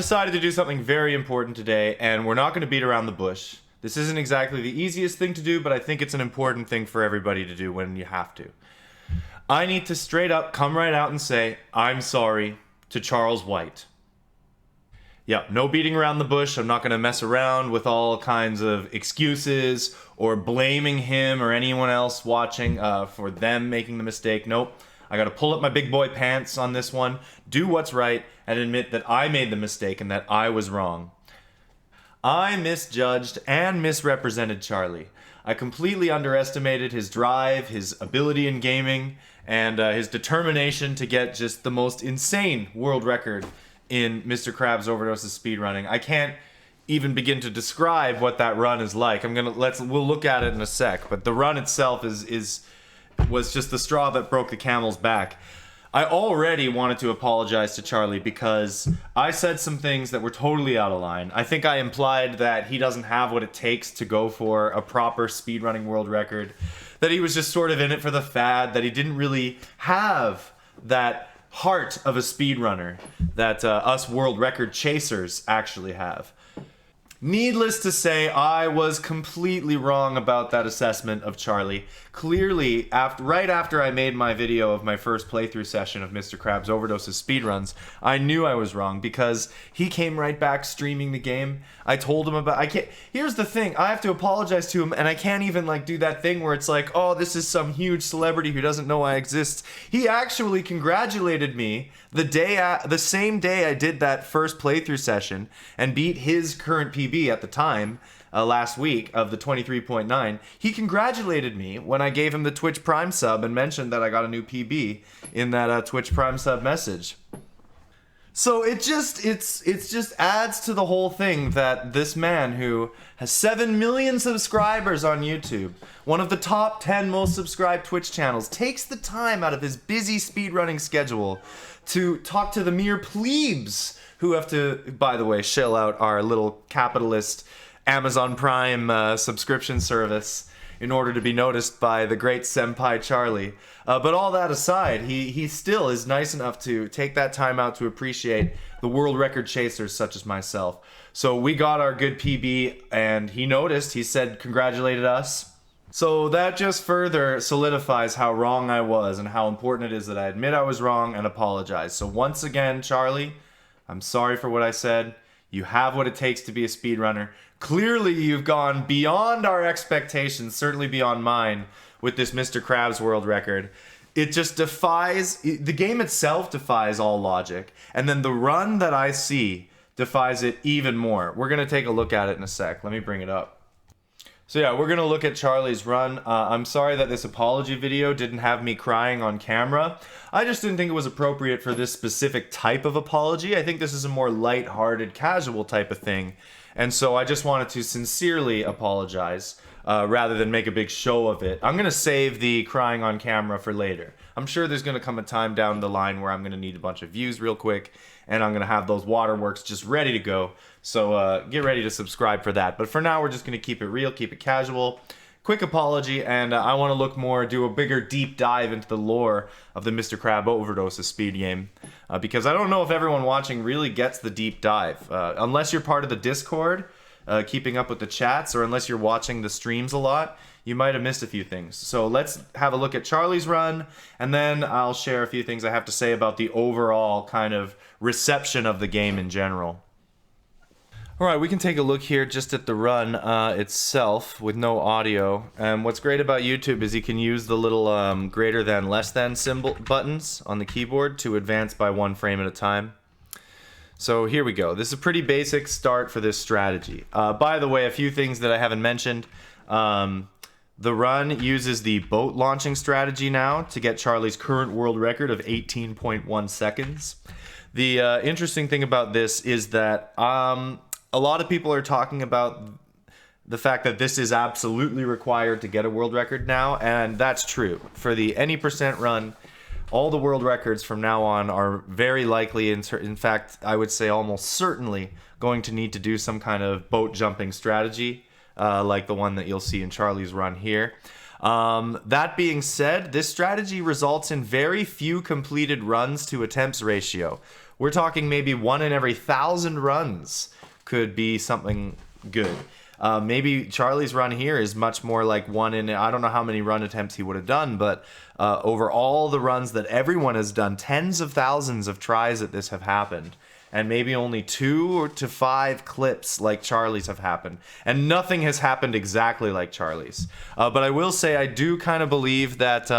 decided to do something very important today, and we're not going to beat around the bush. This isn't exactly the easiest thing to do, but I think it's an important thing for everybody to do when you have to. I need to straight up come right out and say, I'm sorry to Charles White. Yeah, no beating around the bush. I'm not going to mess around with all kinds of excuses or blaming him or anyone else watching for them making the mistake. Nope. I got to pull up my big boy pants on this one, do what's right, and admit that I made the mistake and that I was wrong. I misjudged and misrepresented Charlie. I completely underestimated his drive, his ability in gaming, and his determination to get just the most insane world record in Mr. Krabs Overdoses speedrunning. I can't even begin to describe what that run is like. We'll look at it in a sec, but the run itself was just the straw that broke the camel's back. I already wanted to apologize to Charlie because I said some things that were totally out of line. I think I implied that he doesn't have what it takes to go for a proper speedrunning world record, that he was just sort of in it for the fad, that he didn't really have that heart of a speedrunner that us world record chasers actually have. Needless to say, I was completely wrong about that assessment of Charlie. Clearly, right after I made my video of my first playthrough session of Mr. Krabs Overdoses speedruns, I knew I was wrong because he came right back streaming the game. I told him about... Here's the thing, I have to apologize to him, and I can't even do that thing where it's like, oh, this is some huge celebrity who doesn't know I exist. He actually congratulated me the same day I did that first playthrough session and beat his current PB at the time, last week, of the 23.9. He congratulated me when I gave him the Twitch Prime sub and mentioned that I got a new PB in that Twitch Prime sub message. So it just adds to the whole thing that this man who has 7 million subscribers on YouTube, one of the top 10 most subscribed Twitch channels, takes the time out of his busy speedrunning schedule to talk to the mere plebes who have to, by the way, shell out our little capitalist Amazon Prime subscription service in order to be noticed by the great senpai Charlie. But all that aside, he still is nice enough to take that time out to appreciate the world record chasers such as myself. So we got our good PB, and he noticed. He said, congratulated us. So that just further solidifies how wrong I was and how important it is that I admit I was wrong and apologize. So once again, Charlie, I'm sorry for what I said. You have what it takes to be a speedrunner. Clearly, you've gone beyond our expectations, certainly beyond mine, with this Mr. Krabs world record. It just the game itself defies all logic. And then the run that I see defies it even more. We're going to take a look at it in a sec. Let me bring it up. So yeah, we're going to look at Charlie's run. I'm sorry that this apology video didn't have me crying on camera. I just didn't think it was appropriate for this specific type of apology. I think this is a more light-hearted, casual type of thing. And so I just wanted to sincerely apologize rather than make a big show of it. I'm going to save the crying on camera for later. I'm sure there's going to come a time down the line where I'm going to need a bunch of views real quick, and I'm going to have those waterworks just ready to go. So get ready to subscribe for that. But for now, we're just going to keep it real, keep it casual. Quick apology, and I want to look more, do a bigger deep dive into the lore of the Mr. Krabs Overdoses speed game. Because I don't know if everyone watching really gets the deep dive. Unless you're part of the Discord, keeping up with the chats, or unless you're watching the streams a lot, you might have missed a few things. So let's have a look at Charlie's run, and then I'll share a few things I have to say about the overall kind of reception of the game in general. Alright, we can take a look here just at the run itself with no audio. And what's great about YouTube is you can use the little greater than, less than symbol buttons on the keyboard to advance by 1 frame at a time. So here we go. This is a pretty basic start for this strategy. By the way, a few things that I haven't mentioned. The run uses the boat launching strategy now to get Charlie's current world record of 18.1 seconds. The interesting thing about this is that a lot of people are talking about the fact that this is absolutely required to get a world record now, and that's true. For the any percent run, all the world records from now on are very likely, in fact, I would say almost certainly, going to need to do some kind of boat jumping strategy, like the one that you'll see in Charlie's run here. That being said, this strategy results in very few completed runs to attempts ratio, We're talking maybe 1 in every 1,000 runs could be something good. Maybe Charlie's run here is much more like 1 in, I don't know how many run attempts he would have done, but over all the runs that everyone has done, tens of thousands of tries at this have happened. And maybe only 2 to 5 clips like Charlie's have happened. And nothing has happened exactly like Charlie's. But I will say I do kind of believe that,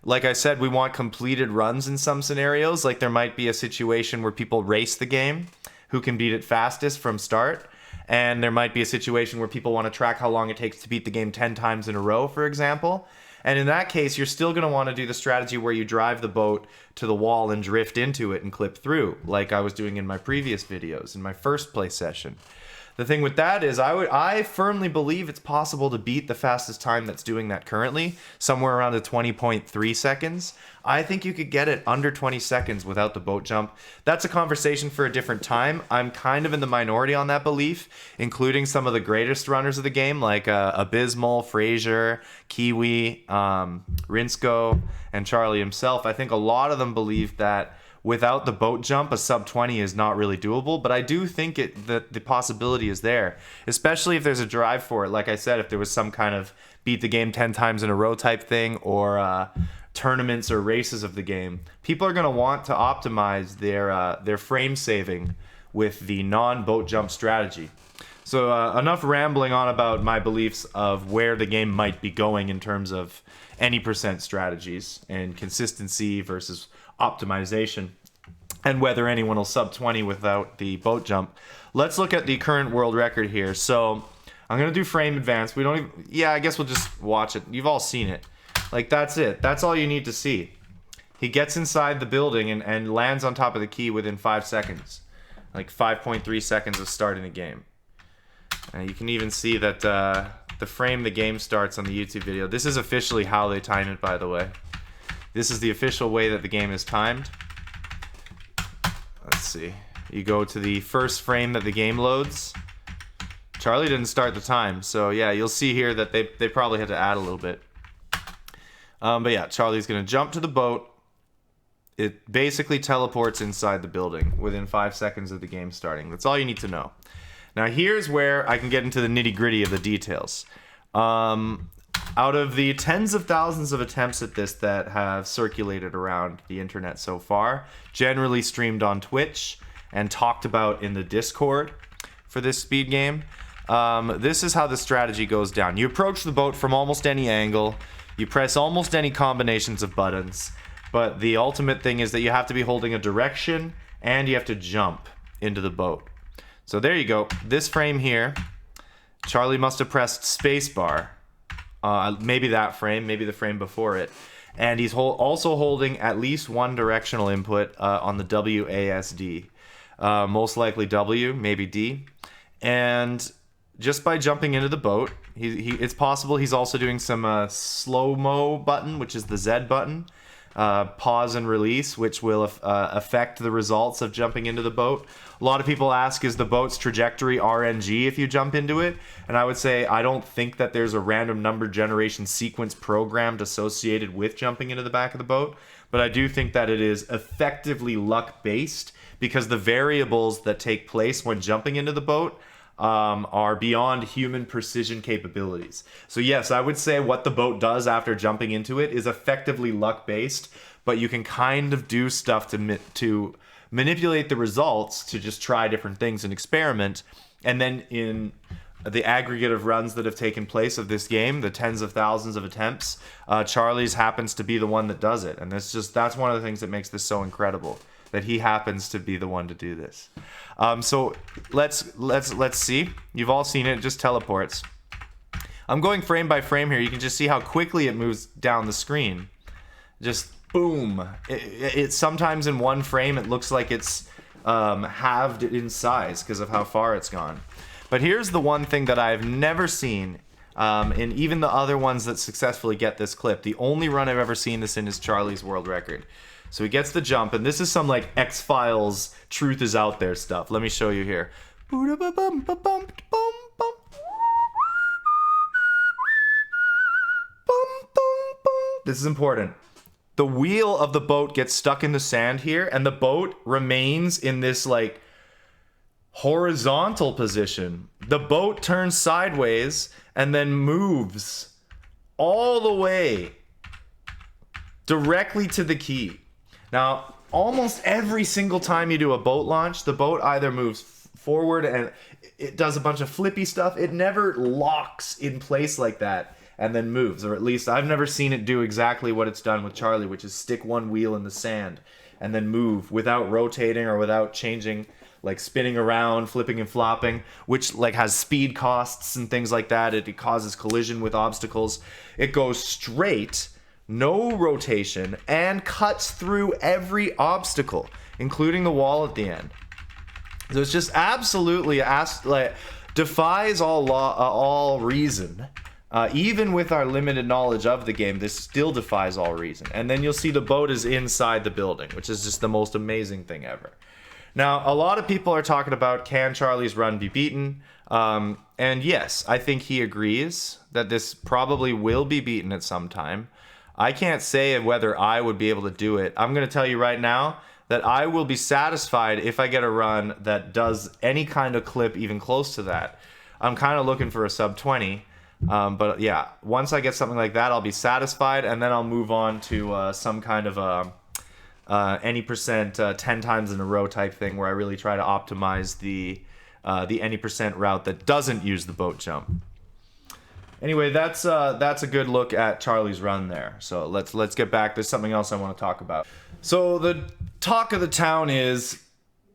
like I said, we want completed runs in some scenarios. Like there might be a situation where people race the game, who can beat it fastest from start. And there might be a situation where people want to track how long it takes to beat the game 10 times in a row, for example. And in that case, you're still going to want to do the strategy where you drive the boat to the wall and drift into it and clip through, like I was doing in my previous videos, in my first play session. The thing with that is I firmly believe it's possible to beat the fastest time that's doing that currently, somewhere around the 20.3 seconds. I think you could get it under 20 seconds without the boat jump. That's a conversation for a different time. I'm kind of in the minority on that belief, including some of the greatest runners of the game, like Abysmal, Fraser, Kiwi, Rinsko, and Charlie himself. I think a lot of them believe that without the boat jump, a sub 20 is not really doable, but I do think that the possibility is there, especially if there's a drive for it. Like I said, if there was some kind of beat the game 10 times in a row type thing, or tournaments or races of the game, people are going to want to optimize their frame saving with the non-boat jump strategy. So enough rambling on about my beliefs of where the game might be going in terms of any percent strategies and consistency versus optimization, and whether anyone will sub 20 without the boat jump. Let's look at the current world record here. So I'm gonna do frame advance. We don't even, yeah, I guess we'll just watch it. You've all seen it. Like, that's it. That's all you need to see. He gets inside the building and lands on top of the key within 5 seconds. Like 5.3 seconds of starting the game. And you can even see that the frame the game starts on the YouTube video. This is officially how they time it, by the way. This is the official way that the game is timed. Let's see. You go to the first frame that the game loads. Charlie didn't start the time, so yeah, you'll see here that they probably had to add a little bit. But yeah, Charlie's gonna jump to the boat. It basically teleports inside the building within 5 seconds of the game starting. That's all you need to know. Now here's where I can get into the nitty-gritty of the details. Out of the tens of thousands of attempts at this that have circulated around the internet so far, generally streamed on Twitch and talked about in the Discord for this speed game, this is how the strategy goes down. You approach the boat from almost any angle, you press almost any combinations of buttons, but the ultimate thing is that you have to be holding a direction and you have to jump into the boat. So there you go. This frame here, Charlie must have pressed spacebar. Maybe that frame, maybe the frame before it. And he's also holding at least one directional input on the WASD. Most likely W, maybe D. And just by jumping into the boat, it's possible he's also doing some slow-mo button, which is the Z button. Pause and release, which will affect the results of jumping into the boat. A lot of people ask, is the boat's trajectory RNG if you jump into it? And I would say I don't think that there's a random number generation sequence programmed associated with jumping into the back of the boat, but I do think that it is effectively luck-based because the variables that take place when jumping into the boat are beyond human precision capabilities. So yes, I would say what the boat does after jumping into it is effectively luck-based, but you can kind of do stuff to manipulate the results to just try different things and experiment. And then in the aggregate of runs that have taken place of this game, the tens of thousands of attempts, Charlie's happens to be the one that does it. And that's one of the things that makes this so incredible, that he happens to be the one to do this. So let's see. You've all seen it. It just teleports. I'm going frame by frame here. You can just see how quickly it moves down the screen. Just boom. It's sometimes in one frame it looks like it's halved in size because of how far it's gone. But here's the one thing that I've never seen in even the other ones that successfully get this clip. The only run I've ever seen this in is Charlie's world record. So he gets the jump, and this is some like X-Files truth is out there stuff. Let me show you here. This is important. the wheel of the boat gets stuck in the sand here, and the boat remains in this like horizontal position. The boat turns sideways and then moves all the way directly to the key. Now, almost every single time you do a boat launch, the boat either moves forward and it does a bunch of flippy stuff. It never locks in place like that and then moves, or at least I've never seen it do exactly what it's done with Charlie, which is stick one wheel in the sand and then move without rotating or without changing, like spinning around, flipping and flopping, which like has speed costs and things like that. It causes collision with obstacles. It goes straight, no rotation, and cuts through every obstacle, including the wall at the end. So it's just absolutely defies all reason. Even with our limited knowledge of the game, this still defies all reason. And then you'll see the boat is inside the building, which is just the most amazing thing ever. Now, a lot of people are talking about, can Charlie's run be beaten? And yes, I think he agrees that this probably will be beaten at some time. I can't say whether I would be able to do it. I'm going to tell you right now that I will be satisfied if I get a run that does any kind of clip even close to that. I'm kind of looking for a sub 20. But yeah, once I get something like that, I'll be satisfied, and then I'll move on to some kind of any percent 10 times in a row type thing, where I really try to optimize the any percent route that doesn't use the boat jump. Anyway, that's a good look at Charlie's run there. So let's get back. There's something else I want to talk about. So the talk of the town is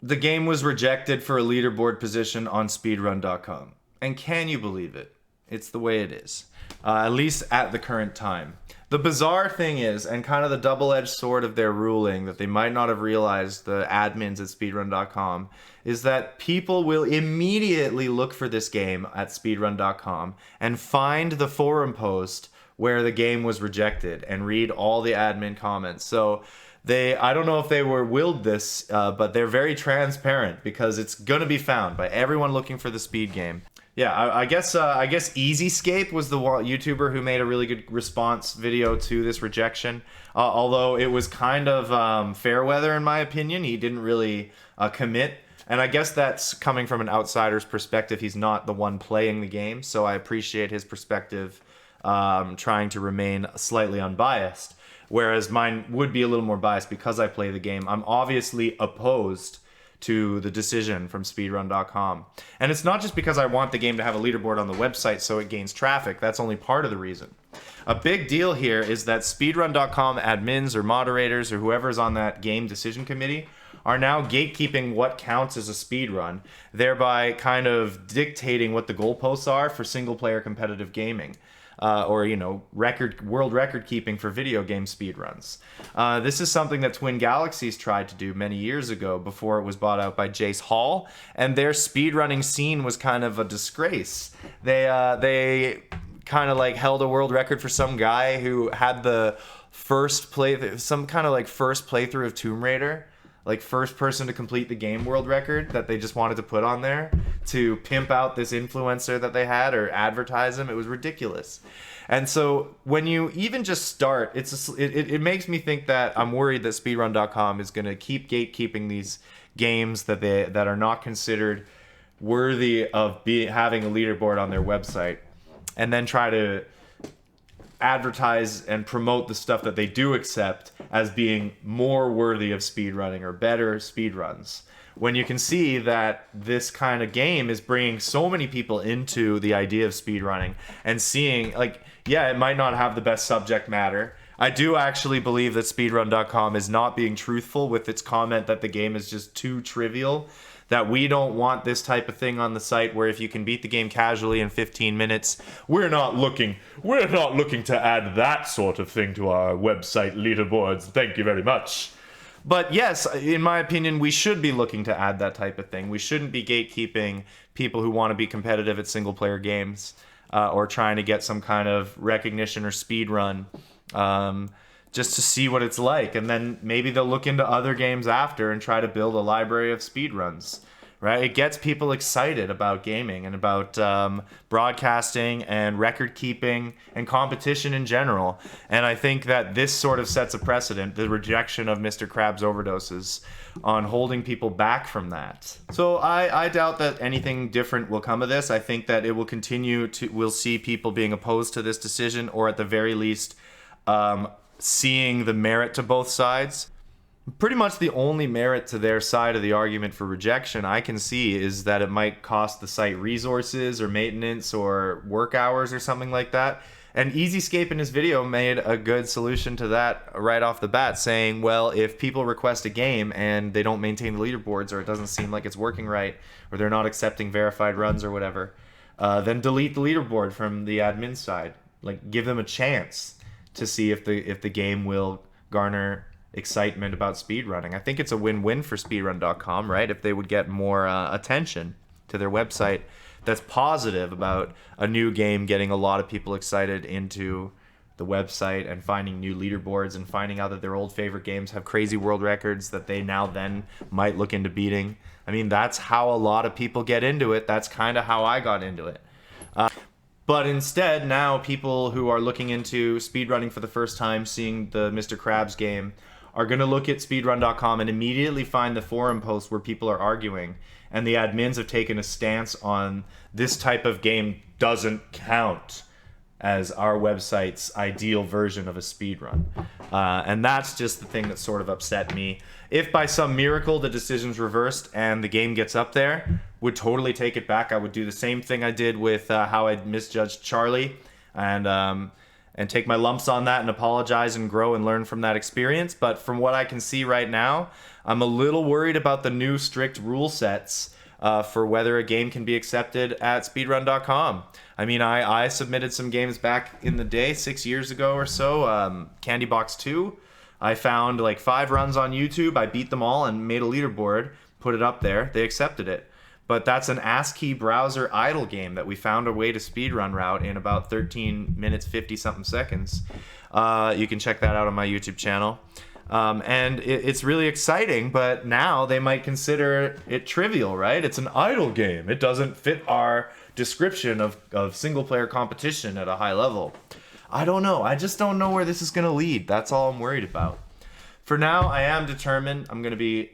the game was rejected for a leaderboard position on speedrun.com. And can you believe it? It's the way it is, at least at the current time. The bizarre thing is, and kind of the double-edged sword of their ruling that they might not have realized, the admins at speedrun.com, is that people will immediately look for this game at speedrun.com and find the forum post where the game was rejected and read all the admin comments. So I don't know if they were willed this, but they're very transparent, because it's going to be found by everyone looking for the speed game. Yeah, I guess EasyScape was the YouTuber who made a really good response video to this rejection. Although it was kind of fair weather in my opinion. He didn't really commit. And I guess that's coming from an outsider's perspective. He's not the one playing the game, so I appreciate his perspective, trying to remain slightly unbiased. Whereas mine would be a little more biased because I play the game. I'm obviously opposed to the decision from speedrun.com. And it's not just because I want the game to have a leaderboard on the website so it gains traffic. That's only part of the reason. A big deal here is that speedrun.com admins or moderators or whoever's on that game decision committee are now gatekeeping what counts as a speedrun, thereby kind of dictating what the goalposts are for single-player competitive gaming. Or, you know, world record keeping for video game speedruns. This is something that Twin Galaxies tried to do many years ago before it was bought out by Jace Hall, and their speedrunning scene was kind of a disgrace. They kind of like held a world record for some guy who had the first playthrough of Tomb Raider, like first person to complete the game world record, that they just wanted to put on there to pimp out this influencer that they had or advertise him. It was ridiculous. And so when you even just start, it makes me think that I'm worried that speedrun.com is going to keep gatekeeping these games that are not considered worthy of having a leaderboard on their website, and then try to advertise and promote the stuff that they do accept as being more worthy of speedrunning or better speedruns. When you can see that this kind of game is bringing so many people into the idea of speedrunning and seeing, like, yeah, it might not have the best subject matter. I do actually believe that speedrun.com is not being truthful with its comment that the game is just too trivial, that we don't want this type of thing on the site where if you can beat the game casually in 15 minutes, we're not looking to add that sort of thing to our website leaderboards. Thank you very much. But yes, in my opinion, we should be looking to add that type of thing. We shouldn't be gatekeeping people who want to be competitive at single-player games or trying to get some kind of recognition or speed run just to see what it's like. And then maybe they'll look into other games after and try to build a library of speedruns right? It gets people excited about gaming and about broadcasting and record keeping and competition in general. And I think that this sort of sets a precedent, the rejection of Mr. Krabs Overdoses, on holding people back from that. So I doubt that anything different will come of this. I think that it will continue to, we'll see people being opposed to this decision, or at the very least, seeing the merit to both sides. Pretty much the only merit to their side of the argument for rejection I can see is that it might cost the site resources or maintenance or work hours or something like that. And EasyScape in his video made a good solution to that right off the bat, saying, well, if people request a game and they don't maintain the leaderboards, or it doesn't seem like it's working right, or they're not accepting verified runs or whatever, then delete the leaderboard from the admin side. Like, give them a chance to see if the game will garner excitement about speedrunning. I think it's a win-win for speedrun.com, right? If they would get more attention to their website that's positive about a new game getting a lot of people excited into the website and finding new leaderboards and finding out that their old favorite games have crazy world records that they now then might look into beating. I mean, that's how a lot of people get into it. That's kind of how I got into it. But instead, now people who are looking into speedrunning for the first time, seeing the Mr. Krabs game, are going to look at speedrun.com and immediately find the forum posts where people are arguing. And the admins have taken a stance on this type of game doesn't count as our website's ideal version of a speedrun. And that's just the thing that sort of upset me. If by some miracle the decision's reversed and the game gets up there, would totally take it back. I would do the same thing I did with how I misjudged Charlie, and take my lumps on that and apologize and grow and learn from that experience. But from what I can see right now, I'm a little worried about the new strict rule sets for whether a game can be accepted at speedrun.com. I mean, I submitted some games back in the day, 6 years ago or so, Candy Box 2. I found like 5 runs on YouTube. I beat them all and made a leaderboard, put it up there. They accepted it. But that's an ASCII browser idle game that we found a way to speedrun route in about 13 minutes, 50-something seconds. You can check that out on my YouTube channel. And it's really exciting, but now they might consider it trivial, right? It's an idle game. It doesn't fit our description of single-player competition at a high level. I don't know. I just don't know where this is going to lead. That's all I'm worried about. For now, I am determined. I'm going to be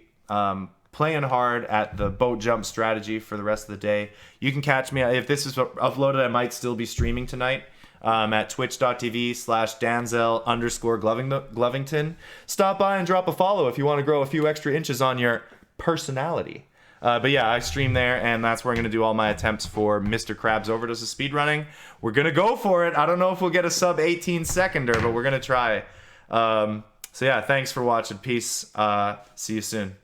playing hard at the boat jump strategy for the rest of the day. You can catch me. If this is uploaded, I might still be streaming tonight at twitch.tv/Danzel_Glovington. Stop by and drop a follow if you want to grow a few extra inches on your personality. But yeah, I stream there, and that's where I'm going to do all my attempts for Mr. Krabs Overdoses speedrunning. We're going to go for it. I don't know if we'll get a sub 18 seconder, but we're going to try. So yeah, thanks for watching. Peace. See you soon.